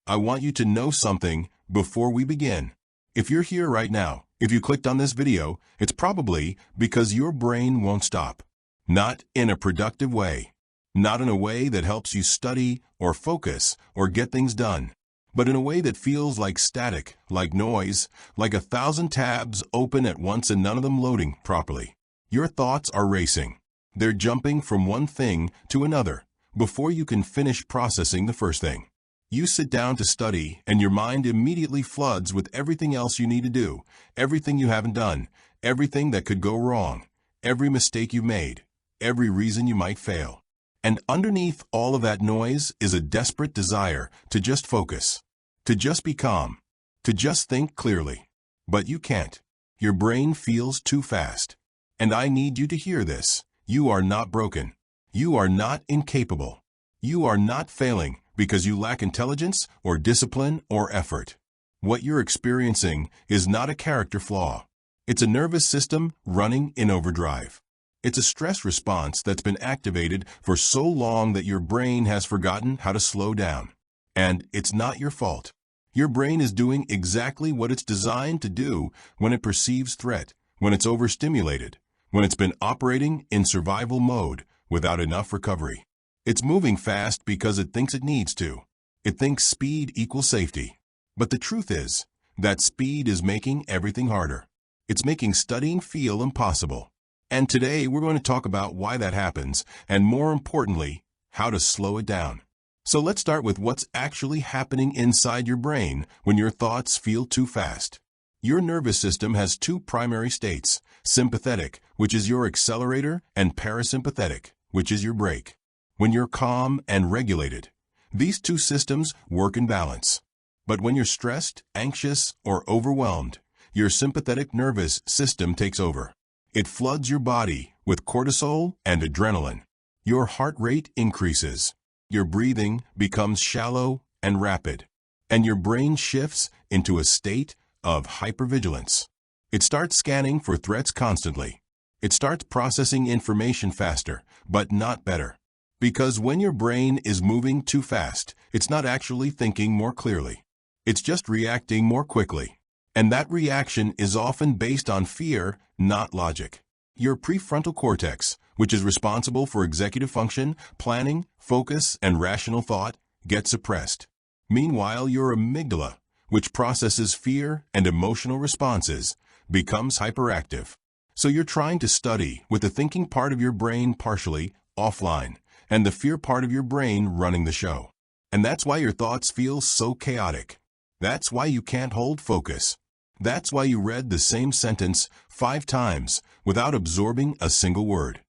I want you to know something before we begin. If you're here right now, if you clicked on this video, it's probably because your brain won't stop. Not in a productive way. Not in a way that helps you study or focus or get things done, but in a way that feels like static, like noise, like 1,000 tabs open at once and none of them loading properly. Your thoughts are racing. They're jumping from one thing to another before you can finish processing the first thing. You sit down to study and your mind immediately floods with everything else you need to do, everything you haven't done, everything that could go wrong, every mistake you've made, every reason you might fail. And underneath all of that noise is a desperate desire to just focus, to just be calm, to just think clearly. But you can't. Your brain feels too fast. And I need you to hear this. You are not broken. You are not incapable. You are not failing because you lack intelligence or discipline or effort. What you're experiencing is not a character flaw. It's a nervous system running in overdrive. It's a stress response that's been activated for so long that your brain has forgotten how to slow down. And it's not your fault. Your brain is doing exactly what it's designed to do when it perceives threat, when it's overstimulated, when it's been operating in survival mode without enough recovery. It's moving fast because it thinks it needs to. It thinks speed equals safety. But the truth is that speed is making everything harder. It's making studying feel impossible. And today we're going to talk about why that happens, and more importantly, how to slow it down. So let's start with what's actually happening inside your brain when your thoughts feel too fast. Your nervous system has two primary states, sympathetic, which is your accelerator, and parasympathetic, which is your brake. When you're calm and regulated, these two systems work in balance. But when you're stressed, anxious, or overwhelmed, your sympathetic nervous system takes over. It floods your body with cortisol and adrenaline. Your heart rate increases. Your breathing becomes shallow and rapid. And your brain shifts into a state of hypervigilance. It starts scanning for threats constantly. It starts processing information faster, but not better. Because when your brain is moving too fast, it's not actually thinking more clearly. It's just reacting more quickly. And that reaction is often based on fear, not logic. Your prefrontal cortex, which is responsible for executive function, planning, focus, and rational thought, gets suppressed. Meanwhile, your amygdala, which processes fear and emotional responses, becomes hyperactive. So you're trying to study with the thinking part of your brain partially offline and the fear part of your brain running the show. And that's why your thoughts feel so chaotic. That's why you can't hold focus. That's why you read the same sentence 5 times without absorbing a single word.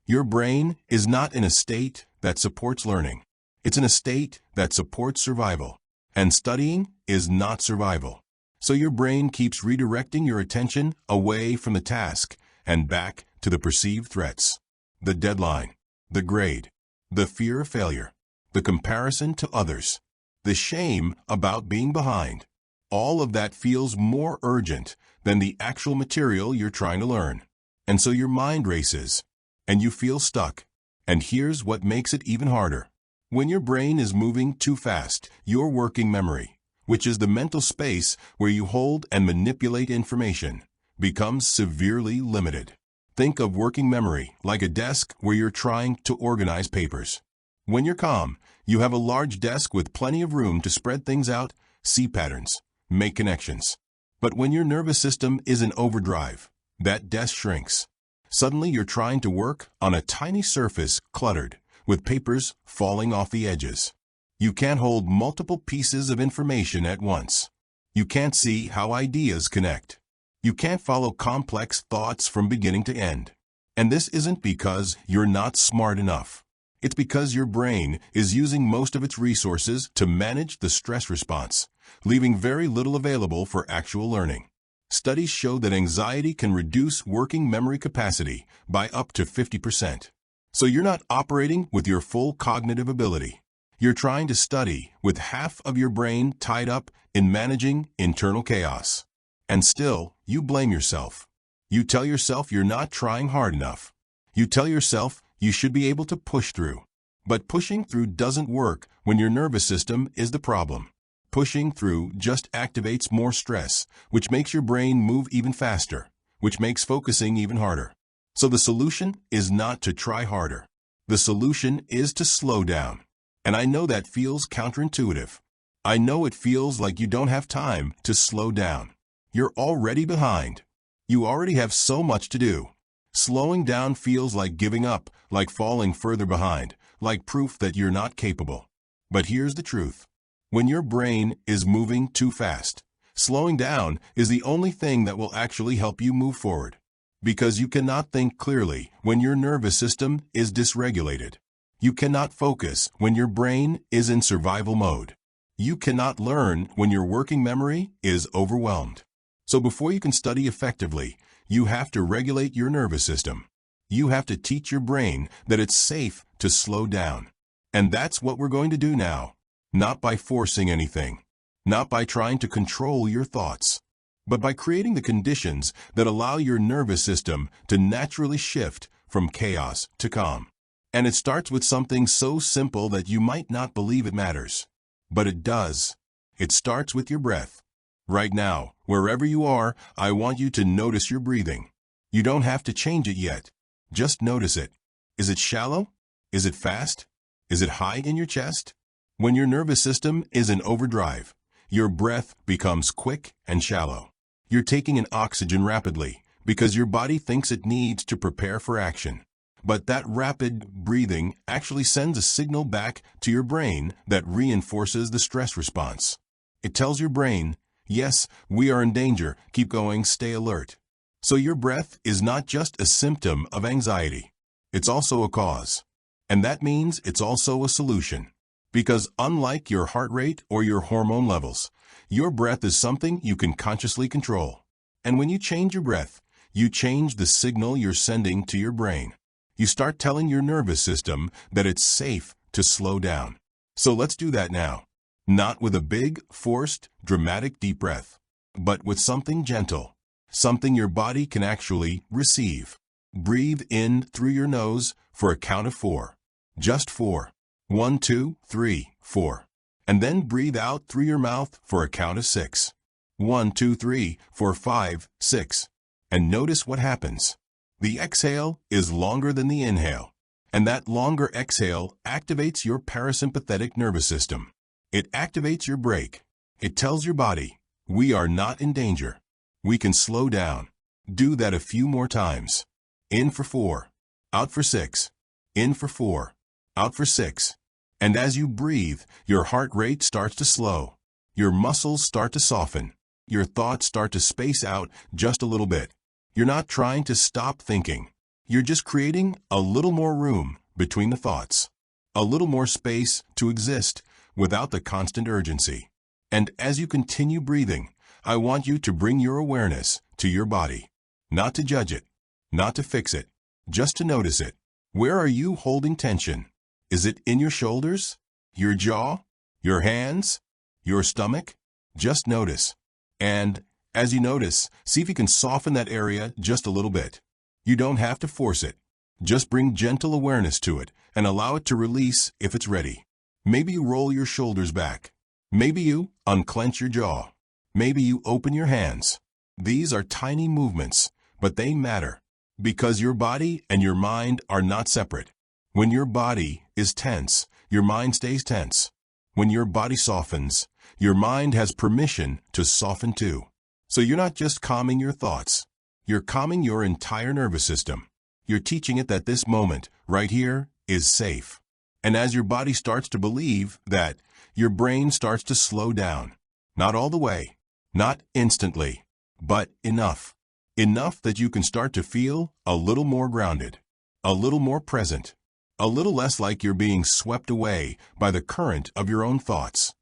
Your brain is not in a state that supports learning. It's in a state that supports survival. And studying is not survival. So your brain keeps redirecting your attention away from the task and back to the perceived threats. The deadline, the grade, the fear of failure, the comparison to others, the shame about being behind. All of that feels more urgent than the actual material you're trying to learn. And so your mind races, and you feel stuck. And here's what makes it even harder. When your brain is moving too fast, your working memory, which is the mental space where you hold and manipulate information, becomes severely limited. Think of working memory like a desk where you're trying to organize papers. When you're calm, you have a large desk with plenty of room to spread things out, see patterns, make connections. But when your nervous system is in overdrive, that desk shrinks. Suddenly you're trying to work on a tiny surface cluttered, with papers falling off the edges. You can't hold multiple pieces of information at once. You can't see how ideas connect. You can't follow complex thoughts from beginning to end. And this isn't because you're not smart enough. It's because your brain is using most of its resources to manage the stress response, leaving very little available for actual learning. Studies show that anxiety can reduce working memory capacity by up to 50%. So you're not operating with your full cognitive ability. You're trying to study with half of your brain tied up in managing internal chaos. And still, you blame yourself. You tell yourself you're not trying hard enough. You tell yourself you should be able to push through. But pushing through doesn't work when your nervous system is the problem. Pushing through just activates more stress, which makes your brain move even faster, which makes focusing even harder. So the solution is not to try harder. The solution is to slow down. And I know that feels counterintuitive. I know it feels like you don't have time to slow down. You're already behind. You already have so much to do. Slowing down feels like giving up, like falling further behind, like proof that you're not capable. But here's the truth. When your brain is moving too fast, slowing down is the only thing that will actually help you move forward. Because you cannot think clearly when your nervous system is dysregulated. You cannot focus when your brain is in survival mode. You cannot learn when your working memory is overwhelmed. So before you can study effectively, you have to regulate your nervous system. You have to teach your brain that it's safe to slow down. And that's what we're going to do now. Not by forcing anything. Not by trying to control your thoughts. But by creating the conditions that allow your nervous system to naturally shift from chaos to calm. And it starts with something so simple that you might not believe it matters. But it does. It starts with your breath. Right now, wherever you are, I want you to notice your breathing. You don't have to change it yet. Just notice it. Is it shallow? Is it fast? Is it high in your chest? When your nervous system is in overdrive, your breath becomes quick and shallow. You're taking in oxygen rapidly because your body thinks it needs to prepare for action. But that rapid breathing actually sends a signal back to your brain that reinforces the stress response. It tells your brain, yes, we are in danger, keep going, stay alert. So your breath is not just a symptom of anxiety. It's also a cause. And that means it's also a solution. Because unlike your heart rate or your hormone levels, your breath is something you can consciously control. And when you change your breath, you change the signal you're sending to your brain. You start telling your nervous system that it's safe to slow down. So let's do that now. Not with a big, forced, dramatic deep breath, but with something gentle, something your body can actually receive. Breathe in through your nose for a count of 4. Just 4. 1, 2, 3, 4. And then breathe out through your mouth for a count of 6. 1, 2, 3, 4, 5, 6. And notice what happens. The exhale is longer than the inhale. And that longer exhale activates your parasympathetic nervous system. It activates your brake. It tells your body, we are not in danger. We can slow down. Do that a few more times. In for 4. Out for 6. In for 4. Out for 6. And as you breathe, your heart rate starts to slow. Your muscles start to soften. Your thoughts start to space out just a little bit. You're not trying to stop thinking. You're just creating a little more room between the thoughts. A little more space to exist without the constant urgency. And as you continue breathing, I want you to bring your awareness to your body. Not to judge it. Not to fix it. Just to notice it. Where are you holding tension? Is it in your shoulders? Your jaw? Your hands? Your stomach? Just notice. And as you notice, see if you can soften that area just a little bit. You don't have to force it. Just bring gentle awareness to it and allow it to release if it's ready. Maybe you roll your shoulders back. Maybe you unclench your jaw. Maybe you open your hands. These are tiny movements, but they matter because your body and your mind are not separate. When your body is tense, your mind stays tense. When your body softens, your mind has permission to soften too. So you're not just calming your thoughts. You're calming your entire nervous system. You're teaching it that this moment, right here, is safe. And as your body starts to believe that, your brain starts to slow down. Not all the way, not instantly, but enough. Enough that you can start to feel a little more grounded, a little more present, a little less like you're being swept away by the current of your own thoughts.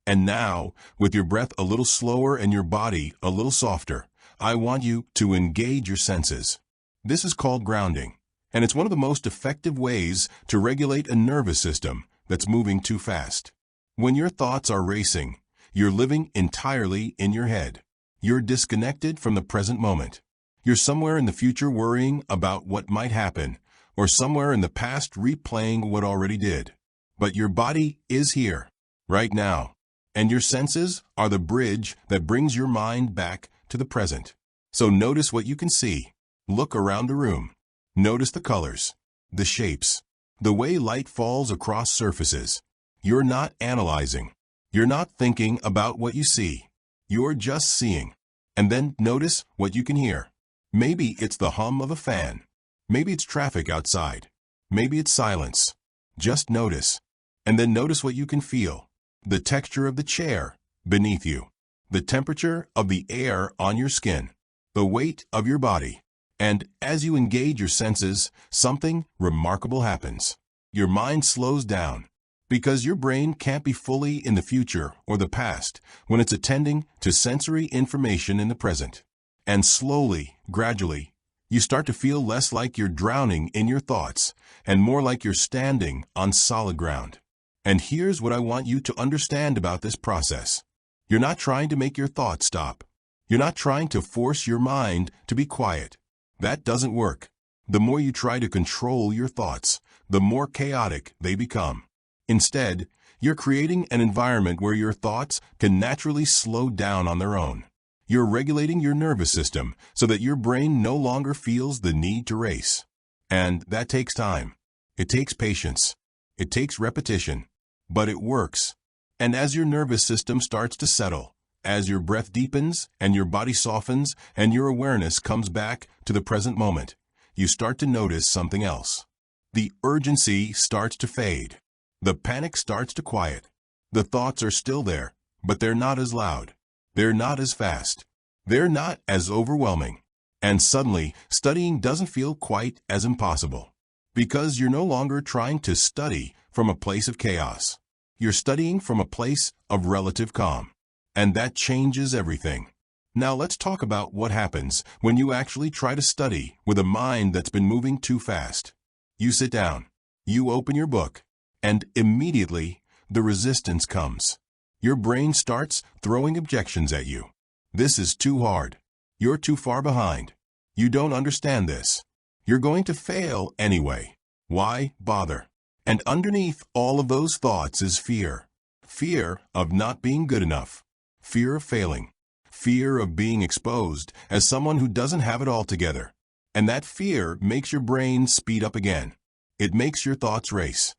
And now, with your breath a little slower and your body a little softer, I want you to engage your senses. This is called grounding, and it's one of the most effective ways to regulate a nervous system that's moving too fast. When your thoughts are racing, you're living entirely in your head. You're disconnected from the present moment. You're somewhere in the future worrying about what might happen, or somewhere in the past replaying what already did. But your body is here, right now. And your senses are the bridge that brings your mind back to the present. So notice what you can see. Look around the room. Notice the colors, the shapes, the way light falls across surfaces. You're not analyzing. You're not thinking about what you see. You're just seeing. And then notice what you can hear. Maybe it's the hum of a fan. Maybe it's traffic outside. Maybe it's silence. Just notice. And then notice what you can feel. The texture of the chair beneath you. The temperature of the air on your skin. The weight of your body. And as you engage your senses, something remarkable happens. Your mind slows down. Because your brain can't be fully in the future or the past when it's attending to sensory information in the present. And slowly, gradually, you start to feel less like you're drowning in your thoughts and more like you're standing on solid ground. And here's what I want you to understand about this process. You're not trying to make your thoughts stop. You're not trying to force your mind to be quiet. That doesn't work. The more you try to control your thoughts, the more chaotic they become. Instead, you're creating an environment where your thoughts can naturally slow down on their own. You're regulating your nervous system so that your brain no longer feels the need to race. And that takes time. It takes patience. It takes repetition. But it works. And as your nervous system starts to settle, as your breath deepens and your body softens and your awareness comes back to the present moment, you start to notice something else. The urgency starts to fade. The panic starts to quiet. The thoughts are still there, but they're not as loud. They're not as fast. They're not as overwhelming. And suddenly, studying doesn't feel quite as impossible. Because you're no longer trying to study from a place of chaos. You're studying from a place of relative calm. And that changes everything. Now let's talk about what happens when you actually try to study with a mind that's been moving too fast. You sit down. You open your book. And immediately, the resistance comes. Your brain starts throwing objections at you. This is too hard. You're too far behind. You don't understand this. You're going to fail anyway. Why bother? And underneath all of those thoughts is fear. Fear of not being good enough. Fear of failing. Fear of being exposed as someone who doesn't have it all together. And that fear makes your brain speed up again. It makes your thoughts race.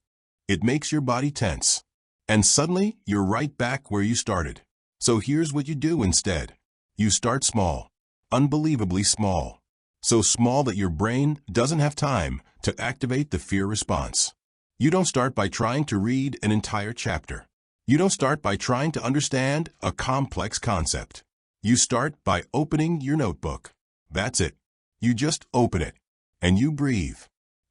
It makes your body tense. And suddenly, you're right back where you started. So here's what you do instead. You start small. Unbelievably small. So small that your brain doesn't have time to activate the fear response. You don't start by trying to read an entire chapter. You don't start by trying to understand a complex concept. You start by opening your notebook. That's it. You just open it. And you breathe.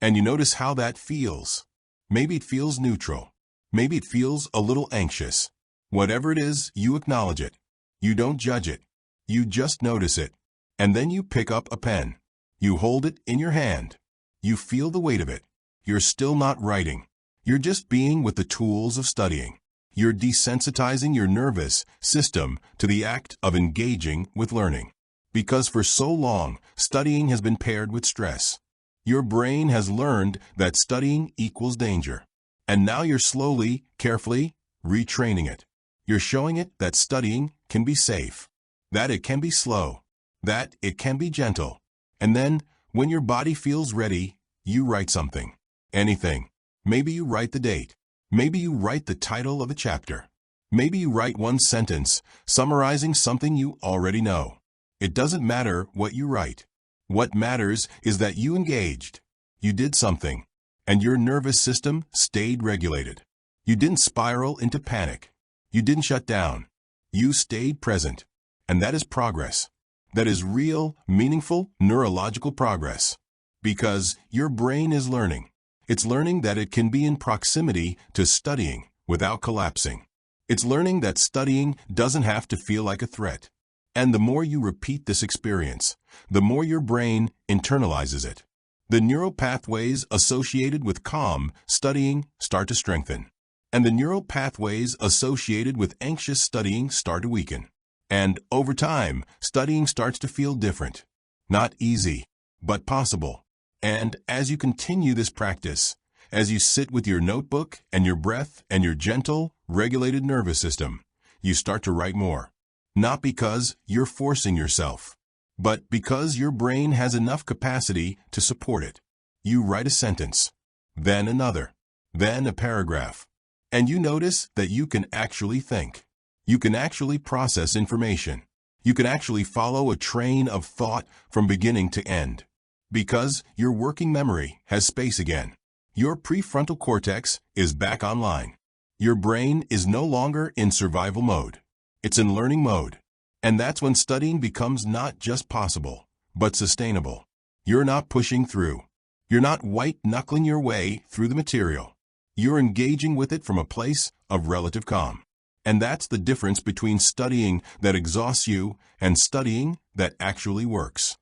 And you notice how that feels. Maybe it feels neutral. Maybe it feels a little anxious. Whatever it is, you acknowledge it. You don't judge it. You just notice it. And then you pick up a pen. You hold it in your hand. You feel the weight of it. You're still not writing. You're just being with the tools of studying. You're desensitizing your nervous system to the act of engaging with learning. Because for so long, studying has been paired with stress. Your brain has learned that studying equals danger. And now you're slowly, carefully, retraining it. You're showing it that studying can be safe, that it can be slow, that it can be gentle. And then, when your body feels ready, you write something. Anything. Maybe you write the date. Maybe you write the title of a chapter. Maybe you write one sentence, summarizing something you already know. It doesn't matter what you write. What matters is that you engaged. You did something. And your nervous system stayed regulated. You didn't spiral into panic. You didn't shut down. You stayed present. And that is progress. That is real, meaningful, neurological progress. Because your brain is learning. It's learning that it can be in proximity to studying without collapsing. It's learning that studying doesn't have to feel like a threat. And the more you repeat this experience, the more your brain internalizes it. The neural pathways associated with calm studying start to strengthen. And the neural pathways associated with anxious studying start to weaken. And over time, studying starts to feel different. Not easy, but possible. And as you continue this practice, as you sit with your notebook and your breath and your gentle, regulated nervous system, you start to write more. Not because you're forcing yourself, but because your brain has enough capacity to support it. You write a sentence, then another, then a paragraph, and you notice that you can actually think. You can actually process information. You can actually follow a train of thought from beginning to end. Because your working memory has space again. Your prefrontal cortex is back online. Your brain is no longer in survival mode. It's in learning mode. And that's when studying becomes not just possible, but sustainable. You're not pushing through. You're not white-knuckling your way through the material. You're engaging with it from a place of relative calm. And that's the difference between studying that exhausts you and studying that actually works.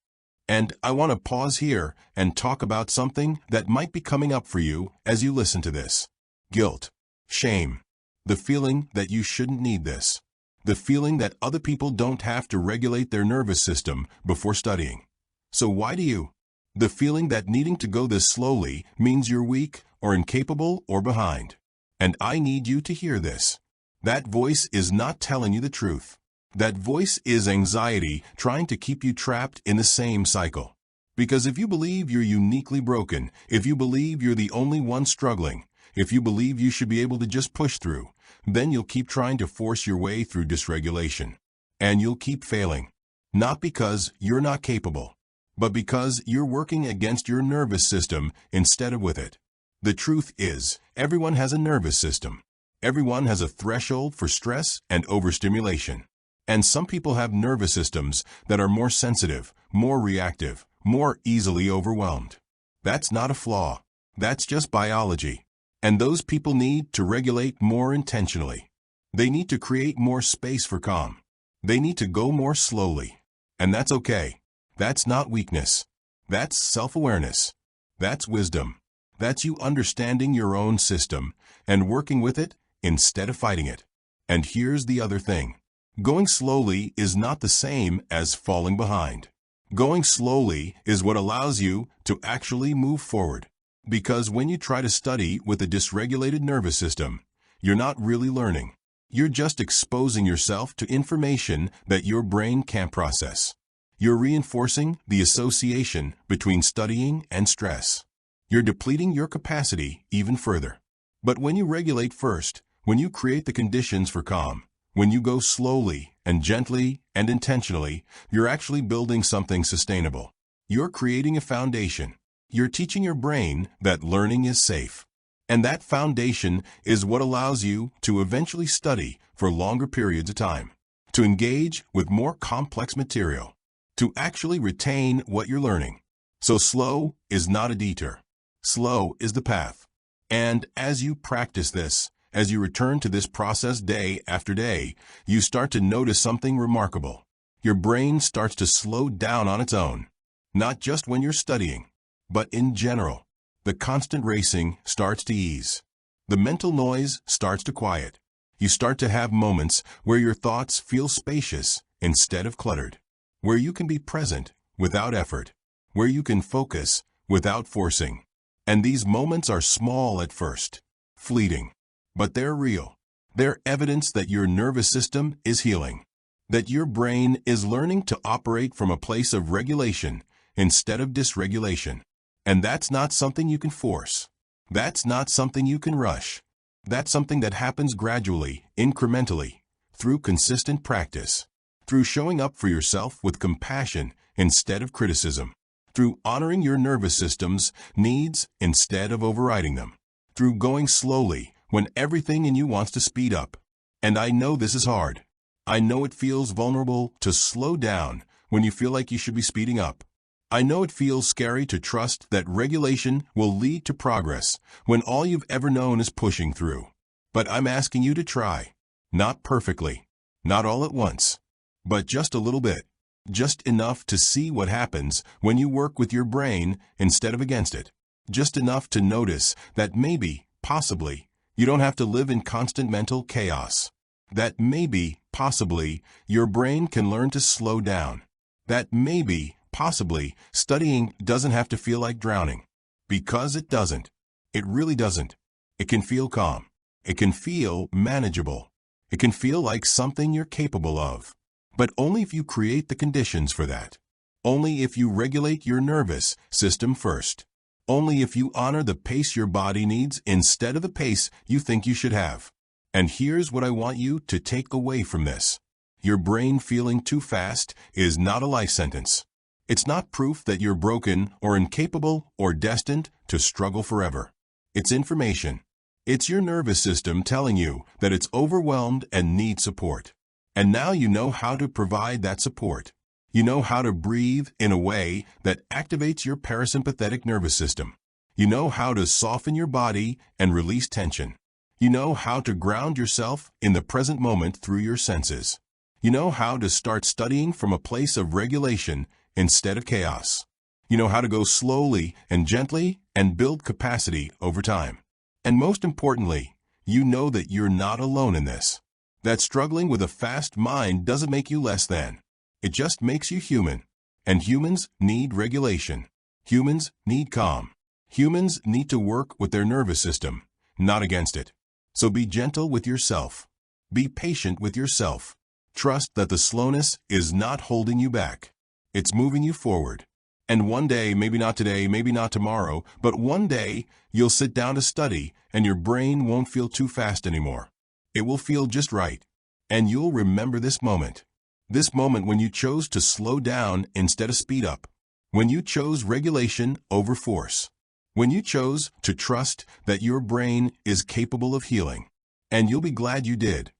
And I want to pause here and talk about something that might be coming up for you as you listen to this. Guilt, shame, the feeling that you shouldn't need this, the feeling that other people don't have to regulate their nervous system before studying. So why do you? The feeling that needing to go this slowly means you're weak or incapable or behind. And I need you to hear this. That voice is not telling you the truth. That voice is anxiety trying to keep you trapped in the same cycle. Because if you believe you're uniquely broken, if you believe you're the only one struggling, if you believe you should be able to just push through, then you'll keep trying to force your way through dysregulation. And you'll keep failing. Not because you're not capable, but because you're working against your nervous system instead of with it. The truth is, everyone has a nervous system. Everyone has a threshold for stress and overstimulation. And some people have nervous systems that are more sensitive, more reactive, more easily overwhelmed. That's not a flaw. That's just biology. And those people need to regulate more intentionally. They need to create more space for calm. They need to go more slowly. And that's okay. That's not weakness. That's self-awareness. That's wisdom. That's you understanding your own system and working with it instead of fighting it. And here's the other thing. Going slowly is not the same as falling behind. Going slowly is what allows you to actually move forward. Because when you try to study with a dysregulated nervous system, you're not really learning. You're just exposing yourself to information that your brain can't process. You're reinforcing the association between studying and stress. You're depleting your capacity even further. But when you regulate first, when you create the conditions for calm, when you go slowly and gently and intentionally, you're actually building something sustainable. You're creating a foundation. You're teaching your brain that learning is safe. And that foundation is what allows you to eventually study for longer periods of time, to engage with more complex material, to actually retain what you're learning. So slow is not a detour. Slow is the path. And as you practice this, as you return to this process day after day, you start to notice something remarkable. Your brain starts to slow down on its own, not just when you're studying, but in general. The constant racing starts to ease. The mental noise starts to quiet. You start to have moments where your thoughts feel spacious instead of cluttered, where you can be present without effort, where you can focus without forcing. And these moments are small at first, fleeting, but they're real. They're evidence that your nervous system is healing, that your brain is learning to operate from a place of regulation instead of dysregulation. And that's not something you can force. That's not something you can rush. That's something that happens gradually, incrementally, through consistent practice, through showing up for yourself with compassion instead of criticism, through honoring your nervous system's needs instead of overriding them, through going slowly when everything in you wants to speed up. And I know this is hard. I know it feels vulnerable to slow down when you feel like you should be speeding up. I know it feels scary to trust that regulation will lead to progress when all you've ever known is pushing through. But I'm asking you to try. Not perfectly, not all at once, but just a little bit. Just enough to see what happens when you work with your brain instead of against it. Just enough to notice that maybe, possibly, you don't have to live in constant mental chaos. That maybe, possibly, your brain can learn to slow down. That maybe, possibly, studying doesn't have to feel like drowning. Because it doesn't. It really doesn't. It can feel calm. It can feel manageable. It can feel like something you're capable of. But only if you create the conditions for that. Only if you regulate your nervous system first. Only if you honor the pace your body needs instead of the pace you think you should have. And here's what I want you to take away from this. Your brain feeling too fast is not a life sentence. It's not proof that you're broken or incapable or destined to struggle forever. It's information. It's your nervous system telling you that it's overwhelmed and needs support. And now you know how to provide that support. You know how to breathe in a way that activates your parasympathetic nervous system. You know how to soften your body and release tension. You know how to ground yourself in the present moment through your senses. You know how to start studying from a place of regulation instead of chaos. You know how to go slowly and gently and build capacity over time. And most importantly, you know that you're not alone in this. That struggling with a fast mind doesn't make you less than. It just makes you human. And humans need regulation. Humans need calm. Humans need to work with their nervous system, not against it. So be gentle with yourself. Be patient with yourself. Trust that the slowness is not holding you back. It's moving you forward. And one day, maybe not today, maybe not tomorrow, but one day you'll sit down to study and your brain won't feel too fast anymore. It will feel just right. And you'll remember this moment. This moment when you chose to slow down instead of speed up. When you chose regulation over force. When you chose to trust that your brain is capable of healing. And you'll be glad you did.